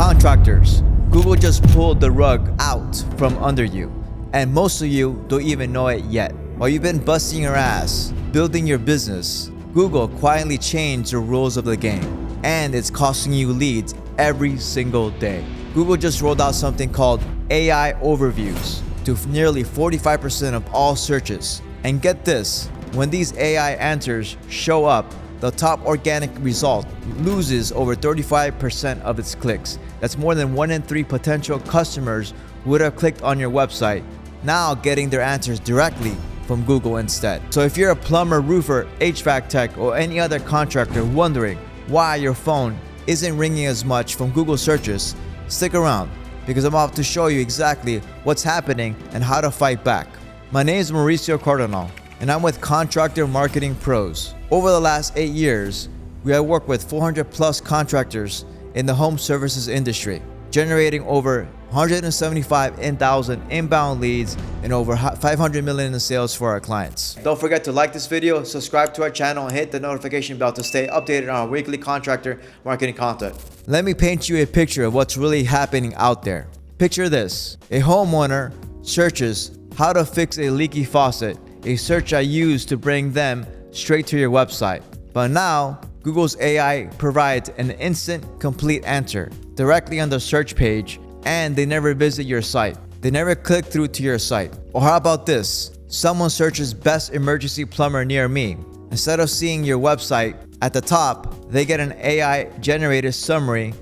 Contractors. Google just pulled the rug out from under you, and most of you don't even know it yet. While you've been busting your ass, building your business, Google quietly changed the rules of the game, and it's costing you leads every single day. Google just rolled out something called AI overviews to nearly 45% of all searches. And get this, when these AI answers show up, the top organic result loses over 35% of its clicks. That's more than 1 in 3 potential customers who would have clicked on your website, now getting their answers directly from Google instead. So if you're a plumber, roofer, HVAC tech, or any other contractor wondering why your phone isn't ringing as much from Google searches, stick around because I'm about to show you exactly what's happening and how to fight back. My name is Mauricio Cardinal, and I'm with Contractor Marketing Pros. Over the last 8 years, we have worked with 400 plus contractors in the home services industry, generating over 175,000 inbound leads and over 500 million in sales for our clients. Don't forget to like this video, subscribe to our channel, and hit the notification bell to stay updated on our weekly contractor marketing content. Let me paint you a picture of what's really happening out there. Picture this: a homeowner searches how to fix a leaky faucet, a search I use to bring them straight to your website. But now, Google's AI provides an instant, complete answer directly on the search page, and they never visit your site. They never click through to your site. Or how about this? Someone searches best emergency plumber near me. Instead of seeing your website at the top, they get an AI generated summary,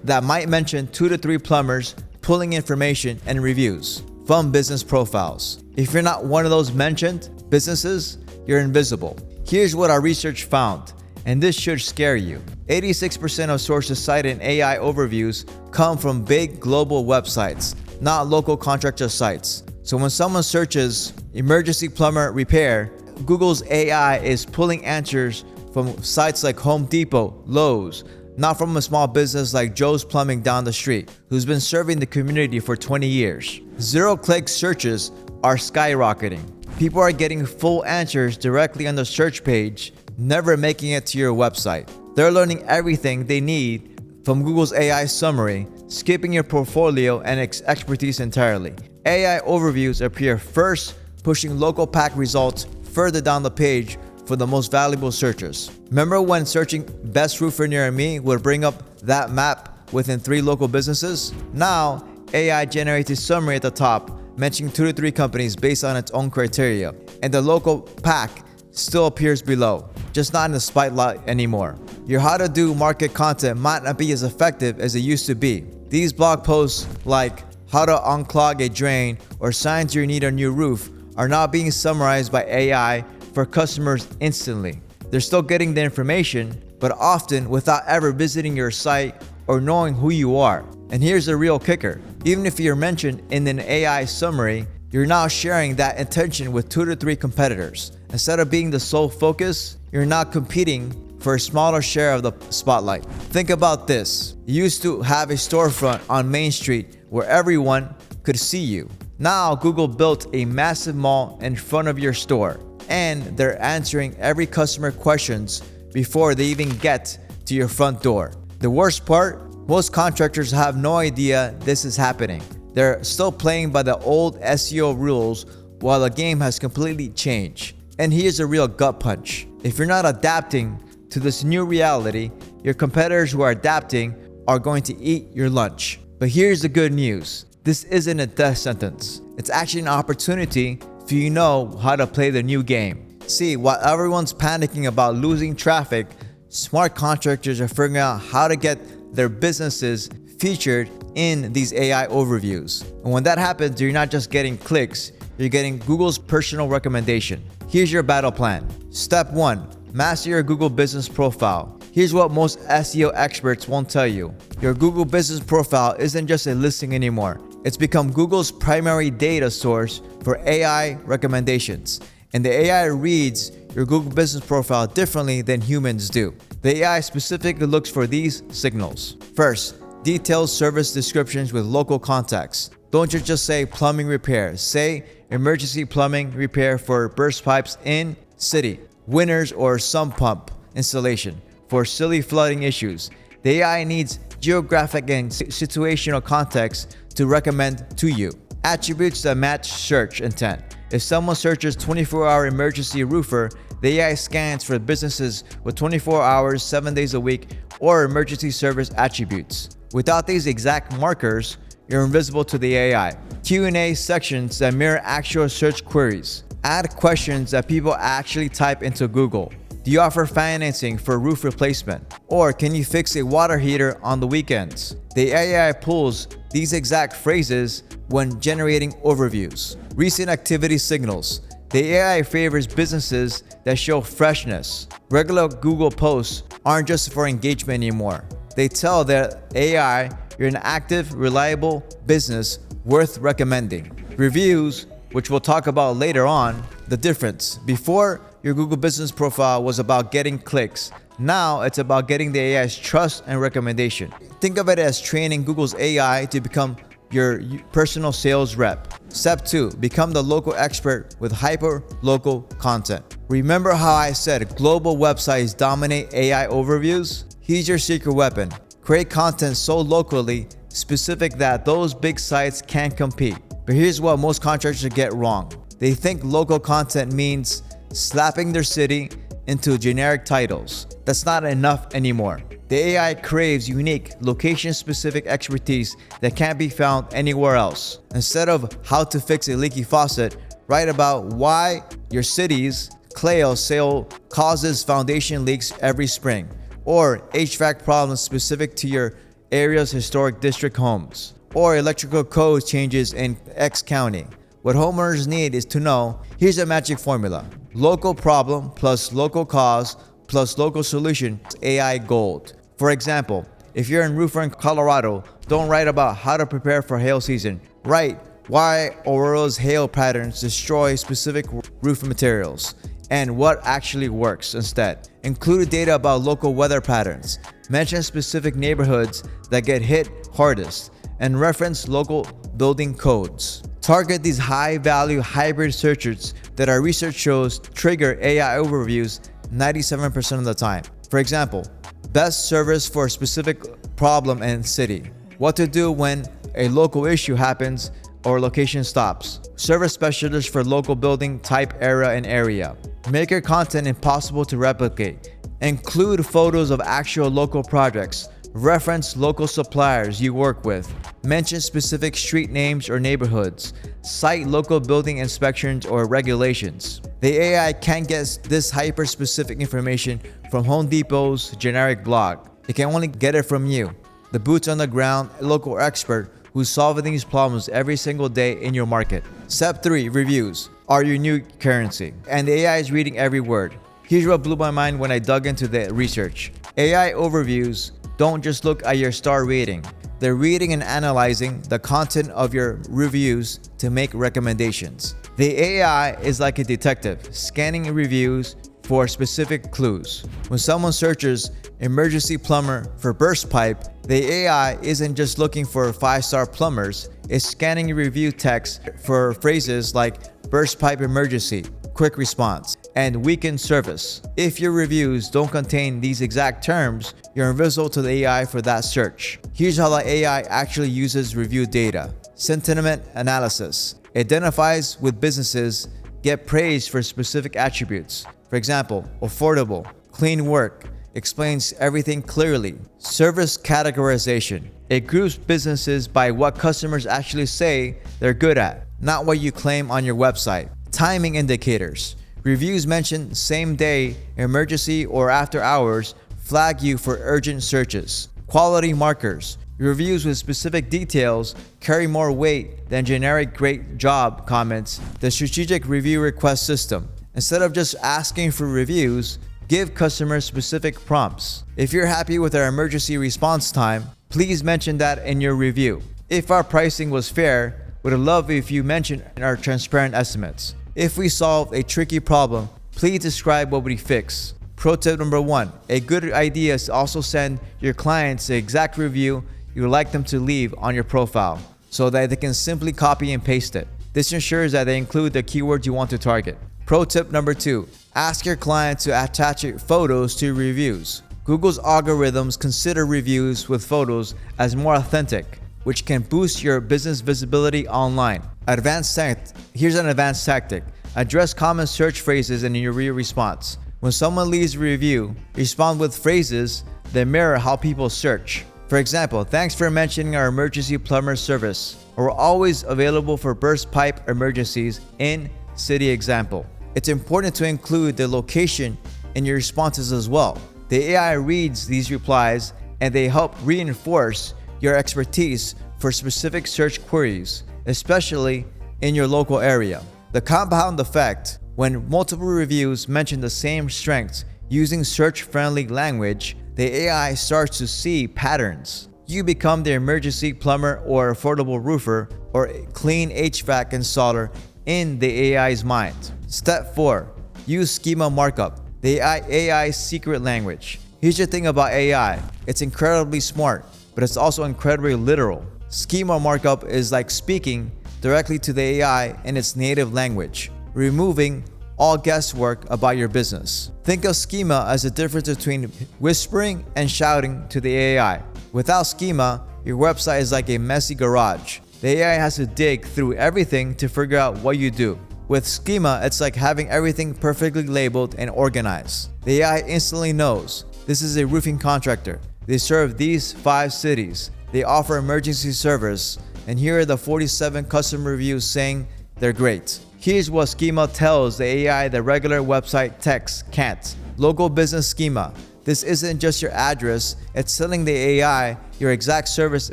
that might mention 2 to 3 plumbers pulling information and reviews from business profiles. If you're not one of those mentioned businesses, you're invisible. Here's what our research found, and this should scare you. 86% of sources cited in AI overviews come from big global websites, not local contractor sites. So when someone searches emergency plumber repair, Google's AI is pulling answers from sites like Home Depot, Lowe's, not from a small business like Joe's Plumbing down the street, who's been serving the community for 20 years. Zero-click searches are skyrocketing. People are getting full answers directly on the search page, never making it to your website. They're learning everything they need from Google's AI summary, skipping your portfolio and expertise entirely. AI overviews appear first, pushing local pack results further down the page for the most valuable searchers. Remember when searching best roofer near me would bring up that map within 3 local businesses? Now, AI generates a summary at the top, mentioning 2 to 3 companies based on its own criteria, and the local pack still appears below, just not in the spotlight anymore. Your how to do market content might not be as effective as it used to be. These blog posts like how to unclog a drain or signs you need a new roof are now being summarized by AI for customers instantly. They're still getting the information, but often without ever visiting your site or knowing who you are. And here's the real kicker: even if you're mentioned in an AI summary, you're now sharing that intention with 2 to 3 competitors. Instead of being the sole focus, you're now competing for a smaller share of the spotlight. Think about this. You used to have a storefront on Main Street where everyone could see you. Now, Google built a massive mall in front of your store, and they're answering every customer questions before they even get to your front door. The worst part, most contractors have no idea this is happening. They're still playing by the old SEO rules while the game has completely changed. And here's a real gut punch. If you're not adapting to this new reality, your competitors who are adapting are going to eat your lunch. But here's the good news. This isn't a death sentence. It's actually an opportunity for you to know how to play the new game. See, while everyone's panicking about losing traffic, smart contractors are figuring out how to get their businesses featured in these AI overviews. And when that happens, you're not just getting clicks, you're getting Google's personal recommendation. Here's your battle plan. Step 1, master your Google business profile. Here's what most SEO experts won't tell you. Your Google business profile isn't just a listing anymore. It's become Google's primary data source for AI recommendations. And the AI reads your Google business profile differently than humans do. The AI specifically looks for these signals. First, detailed service descriptions with local context. Don't just say plumbing repair. Say emergency plumbing repair for burst pipes in city, winters or sump pump installation for silly flooding issues. The AI needs geographic and situational context to recommend to you. Attributes that match search intent. If someone searches 24-hour emergency roofer, the AI scans for businesses with 24 hours, 7 days a week, or emergency service attributes. Without these exact markers, you're invisible to the AI. Q&A sections that mirror actual search queries. Add questions that people actually type into Google. Do you offer financing for roof replacement? Or can you fix a water heater on the weekends? The AI pulls these exact phrases when generating overviews. Recent activity signals. The AI favors businesses that show freshness. Regular Google posts aren't just for engagement anymore. They tell the AI you're an active, reliable business worth recommending. Reviews, which we'll talk about later on, the difference. Before, your Google business profile was about getting clicks. Now it's about getting the AI's trust and recommendation. Think of it as training Google's AI to become your personal sales rep. Step 2, become the local expert with hyper-local content. Remember how I said global websites dominate AI overviews? Here's your secret weapon. Create content so locally specific that those big sites can't compete. But here's what most contractors get wrong. They think local content means slapping their city into generic titles. That's not enough anymore. The AI craves unique, location-specific expertise that can't be found anywhere else. Instead of how to fix a leaky faucet, write about why your city's clay sale causes foundation leaks every spring, or HVAC problems specific to your area's historic district homes, or electrical code changes in X county. What homeowners need is to know, here's a magic formula. Local problem plus local cause plus local solution is AI gold. For example, if you're in roofer in Colorado, don't write about how to prepare for hail season. Write why Aurora's hail patterns destroy specific roof materials and what actually works instead. Include data about local weather patterns. Mention specific neighborhoods that get hit hardest and reference local building codes. Target these high-value hybrid searches that our research shows trigger AI overviews 97% of the time. For example, best service for a specific problem and city. What to do when a local issue happens or location stops. Service specialist for local building type, era, and area. Make your content impossible to replicate. Include photos of actual local projects. Reference local suppliers you work with. Mention specific street names or neighborhoods. Cite local building inspections or regulations. The AI can't get this hyper-specific information from Home Depot's generic blog. It can only get it from you, the boots on the ground local expert who's solving these problems every single day in your market. Step 3, reviews are your new currency, and the AI is reading every word. Here's what blew my mind when I dug into the research. AI overviews don't just look at your star rating. They're reading and analyzing the content of your reviews to make recommendations. The AI is like a detective, scanning reviews for specific clues. When someone searches emergency plumber for burst pipe, the AI isn't just looking for 5-star plumbers, it's scanning review text for phrases like burst pipe emergency, quick response, and weekend service. If your reviews don't contain these exact terms, you're invisible to the AI for that search. Here's how the AI actually uses review data. Sentiment analysis. Identifies with businesses get praised for specific attributes. For example, affordable, clean work, explains everything clearly. Service categorization. It groups businesses by what customers actually say they're good at, not what you claim on your website. Timing indicators. Reviews mention same day, emergency, or after hours flag you for urgent searches. Quality markers. Reviews with specific details carry more weight than generic great job comments. The strategic review request system. Instead of just asking for reviews, give customers specific prompts. If you're happy with our emergency response time, please mention that in your review. If our pricing was fair, would love if you mention our transparent estimates. If we solved a tricky problem, please describe what we fix. Pro tip number 1, a good idea is to also send your clients the exact review you would like them to leave on your profile so that they can simply copy and paste it. This ensures that they include the keywords you want to target. Pro tip number 2, ask your client to attach photos to reviews. Google's algorithms consider reviews with photos as more authentic, which can boost your business visibility online. Here's an advanced tactic. Address common search phrases in your response. When someone leaves a review, respond with phrases that mirror how people search. For example, thanks for mentioning our emergency plumber service, or we're always available for burst pipe emergencies in city example. It's important to include the location in your responses as well. The AI reads these replies and they help reinforce your expertise for specific search queries, especially in your local area. The compound effect: when multiple reviews mention the same strengths using search-friendly language, the AI starts to see patterns. You become the emergency plumber or affordable roofer or clean HVAC installer in the AI's mind. Step 4. Use Schema Markup, the AI's secret language. Here's the thing about AI. It's incredibly smart, but it's also incredibly literal. Schema Markup is like speaking directly to the AI in its native language, removing all guesswork about your business. Think of Schema as the difference between whispering and shouting to the AI. Without Schema, your website is like a messy garage. The AI has to dig through everything to figure out what you do. With Schema, it's like having everything perfectly labeled and organized. The AI instantly knows this is a roofing contractor. They serve these 5 cities. They offer emergency service, and here are the 47 customer reviews saying they're great. Here's what Schema tells the AI that regular website text can't. Local business schema. This isn't just your address, it's telling the AI your exact service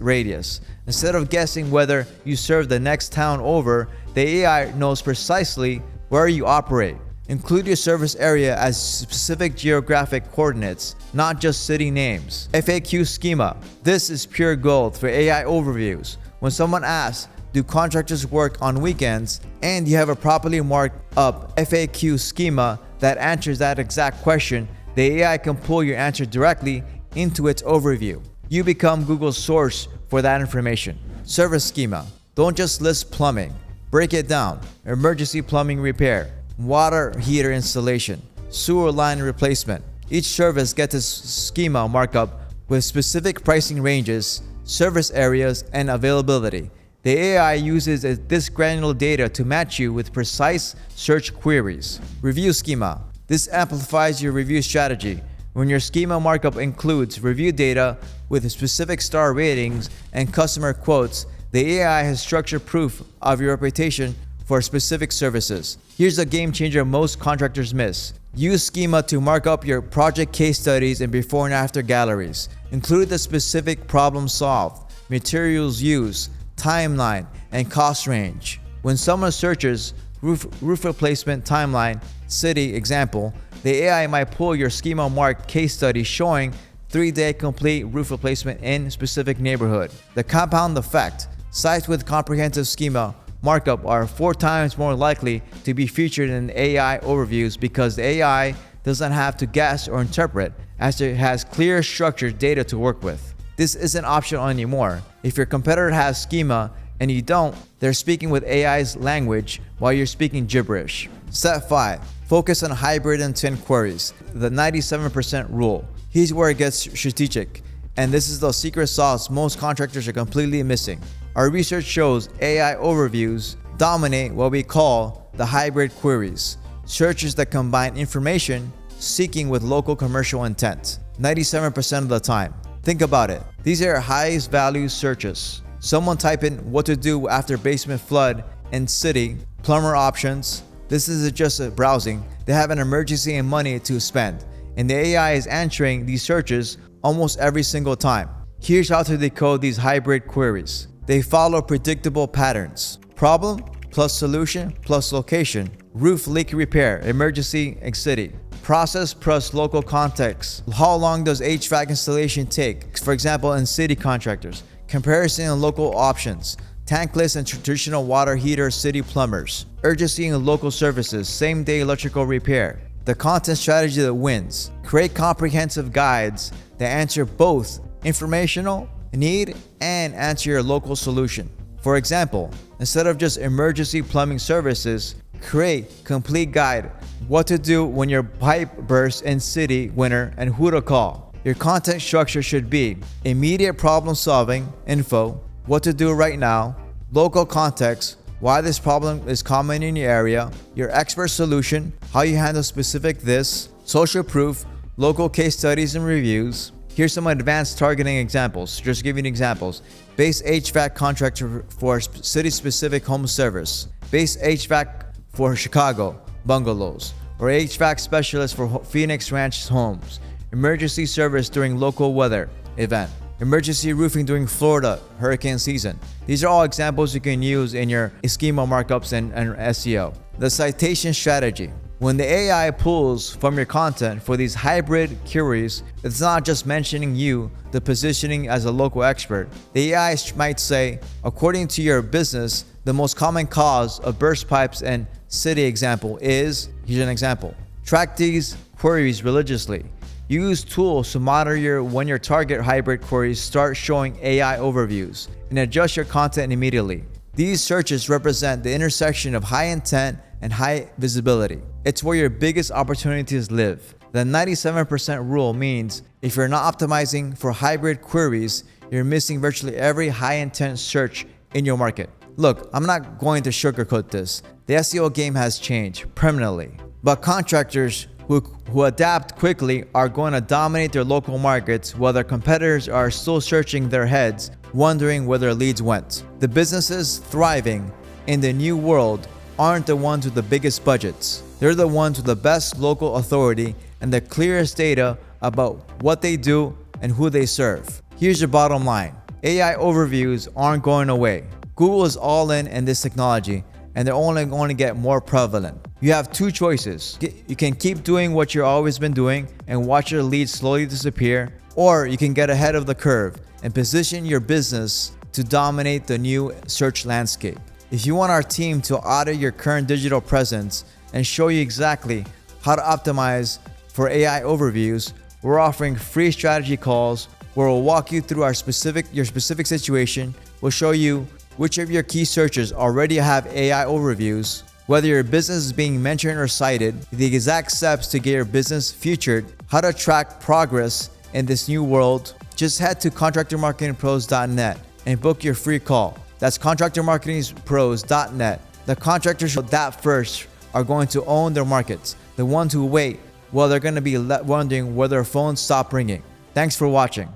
radius. Instead of guessing whether you serve the next town over, the AI knows precisely where you operate. Include your service area as specific geographic coordinates, not just city names. FAQ schema. This is pure gold for AI overviews. When someone asks, do contractors work on weekends? And you have a properly marked up FAQ schema that answers that exact question, the AI can pull your answer directly into its overview. You become Google's source for that information. Service schema. Don't just list plumbing. Break it down. Emergency plumbing repair, water heater installation, sewer line replacement. Each service gets a schema markup with specific pricing ranges, service areas, and availability. The AI uses this granular data to match you with precise search queries. Review schema. This amplifies your review strategy. When your schema markup includes review data with specific star ratings and customer quotes, the AI has structured proof of your reputation for specific services. Here's a game changer most contractors miss. Use Schema to mark up your project case studies and before and after galleries. Include the specific problem solved, materials used, timeline, and cost range. When someone searches roof replacement timeline, city example, the AI might pull your Schema marked case study showing 3-day complete roof replacement in specific neighborhood. The compound effect: sites with comprehensive Schema markup are 4 times more likely to be featured in AI overviews because the AI doesn't have to guess or interpret, as it has clear structured data to work with. This isn't optional anymore. If your competitor has Schema and you don't, they're speaking with AI's language while you're speaking gibberish. Step 5. Focus on hybrid intent queries, the 97% rule. Here's where it gets strategic, and this is the secret sauce most contractors are completely missing. Our research shows AI overviews dominate what we call the hybrid queries, searches that combine information seeking with local commercial intent, 97% of the time. Think about it. These are highest value searches. Someone type in what to do after basement flood in city, plumber options. This isn't just a browsing. They have an emergency and money to spend, and the AI is answering these searches almost every single time. Here's how to decode these hybrid queries. They follow predictable patterns. Problem plus solution plus location. Roof leak repair, emergency and city. Process plus local context. How long does HVAC installation take? For example, in city contractors. Comparison and local options. Tankless and traditional water heater city plumbers. Urgency and local services. Same day electrical repair. The content strategy that wins. Create comprehensive guides that answer both informational need and answer your local solution. For example, instead of just emergency plumbing services, create complete guide what to do when your pipe bursts in city winter and who to call. Your content structure should be immediate problem solving, info, what to do right now, local context, why this problem is common in your area, your expert solution, how you handle specific this, social proof, local case studies and reviews. Here's some advanced targeting examples. Just giving examples. Base HVAC contractor for city-specific home service. Base HVAC for Chicago bungalows. Or HVAC specialist for Phoenix Ranch homes. Emergency service during local weather event. Emergency roofing during Florida hurricane season. These are all examples you can use in your schema markups and SEO. The citation strategy. When the AI pulls from your content for these hybrid queries, it's not just mentioning you, the positioning as a local expert. The AI might say, according to your business, the most common cause of burst pipes and city example is, here's an example. Track these queries religiously. Use tools to monitor when your target hybrid queries start showing AI overviews and adjust your content immediately. These searches represent the intersection of high intent and high visibility. It's where your biggest opportunities live. The 97% rule means if you're not optimizing for hybrid queries, you're missing virtually every high intent search in your market. Look, I'm not going to sugarcoat this. The SEO game has changed permanently, but contractors who adapt quickly are going to dominate their local markets while their competitors are still searching their heads, wondering where their leads went. The businesses thriving in the new world aren't the ones with the biggest budgets. They're the ones with the best local authority and the clearest data about what they do and who they serve. Here's your bottom line. AI overviews aren't going away. Google is all in this technology, and they're only going to get more prevalent. You have two choices. You can keep doing what you've always been doing and watch your leads slowly disappear, or you can get ahead of the curve and position your business to dominate the new search landscape. If you want our team to audit your current digital presence and show you exactly how to optimize for AI overviews, we're offering free strategy calls where we'll walk you through your specific situation. We'll show you which of your key searches already have AI overviews, whether your business is being mentioned or cited, the exact steps to get your business featured, how to track progress in this new world. Just head to contractormarketingpros.net and book your free call. That's contractormarketingpros.net. The contractors that first are going to own their markets. The ones who wait, well, they're going to be wondering where their phones stop ringing. Thanks for watching.